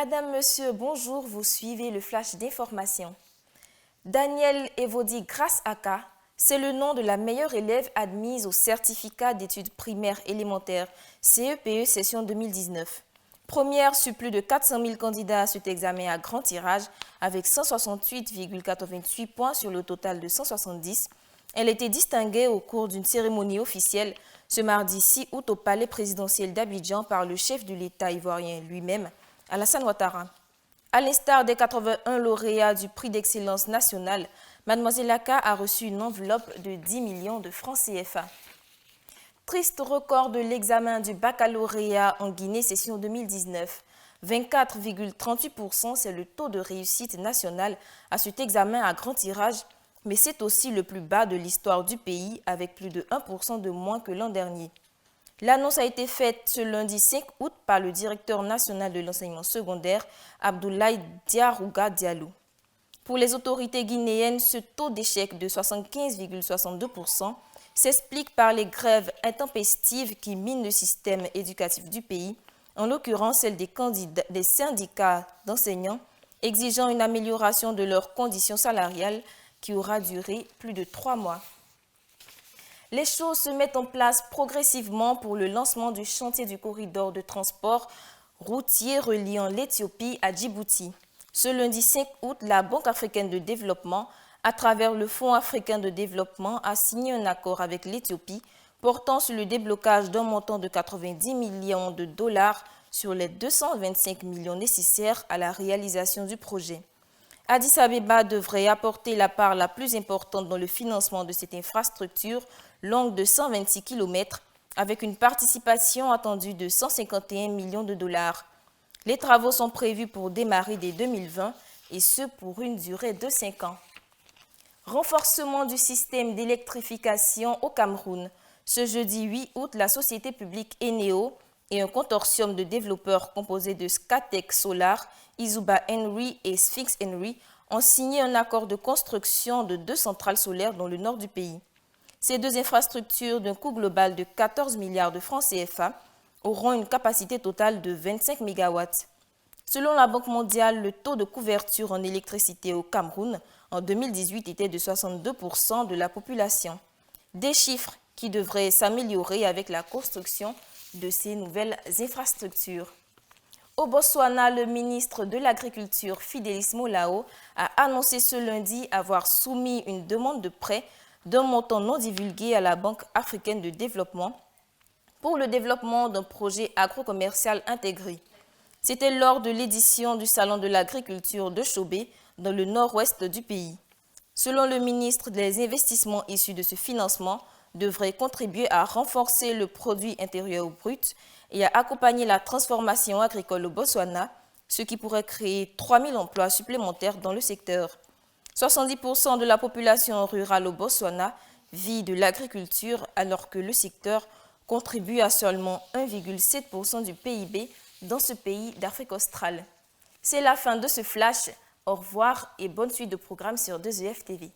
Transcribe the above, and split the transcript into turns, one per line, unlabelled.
Madame, Monsieur, bonjour, vous suivez le flash d'information. Daniel Evodi Grace Aka, c'est le nom de la meilleure élève admise au certificat d'études primaires élémentaires CEPE session 2019. Première sur plus de 400 000 candidats à cet examen à grand tirage avec 168,88 points sur le total de 170. Elle a été distinguée au cours d'une cérémonie officielle ce mardi 6 août au palais présidentiel d'Abidjan par le chef de l'État ivoirien lui-même, Alassane Ouattara. À l'instar des 81 lauréats du prix d'excellence nationale, Mademoiselle Aka a reçu une enveloppe de 10 millions de francs CFA. Triste record de l'examen du baccalauréat en Guinée session 2019. 24,38%, c'est le taux de réussite national à cet examen à grand tirage, mais c'est aussi le plus bas de l'histoire du pays avec plus de 1% de moins que l'an dernier. L'annonce a été faite ce lundi 5 août par le directeur national de l'enseignement secondaire, Abdoulaye Diarouga Diallo. Pour les autorités guinéennes, ce taux d'échec de 75,62% s'explique par les grèves intempestives qui minent le système éducatif du pays, en l'occurrence celle des syndicats d'enseignants, exigeant une amélioration de leurs conditions salariales qui aura duré plus de 3 mois. Les choses se mettent en place progressivement pour le lancement du chantier du corridor de transport routier reliant l'Éthiopie à Djibouti. Ce lundi 5 août, la Banque africaine de développement, à travers le Fonds africain de développement, a signé un accord avec l'Éthiopie portant sur le déblocage d'un montant de 90 millions de dollars sur les 225 millions nécessaires à la réalisation du projet. Addis Abeba devrait apporter la part la plus importante dans le financement de cette infrastructure longue de 126 km avec une participation attendue de 151 millions de dollars. Les travaux sont prévus pour démarrer dès 2020 et ce pour une durée de 5 ans. Renforcement du système d'électrification au Cameroun. Ce jeudi 8 août, la société publique Eneo et un consortium de développeurs composé de Scatec Solar, Izuba Henry et Sphinx Henry ont signé un accord de construction de 2 centrales solaires dans le nord du pays. Ces 2 infrastructures d'un coût global de 14 milliards de francs CFA auront une capacité totale de 25 MW. Selon la Banque mondiale, le taux de couverture en électricité au Cameroun en 2018 était de 62% de la population. Des chiffres qui devraient s'améliorer avec la construction de ces nouvelles infrastructures. Au Botswana, le ministre de l'Agriculture, Fidelis Molao, a annoncé ce lundi avoir soumis une demande de prêt d'un montant non divulgué à la Banque africaine de développement pour le développement d'un projet agro-commercial intégré. C'était lors de l'édition du Salon de l'agriculture de Chobé, dans le nord-ouest du pays. Selon le ministre, les investissements issus de ce financement devraient contribuer à renforcer le produit intérieur brut et à accompagner la transformation agricole au Botswana, ce qui pourrait créer 3 000 emplois supplémentaires dans le secteur. 70% de la population rurale au Botswana vit de l'agriculture alors que le secteur contribue à seulement 1,7% du PIB dans ce pays d'Afrique australe. C'est la fin de ce flash. Au revoir et bonne suite de programmes sur 2EF TV.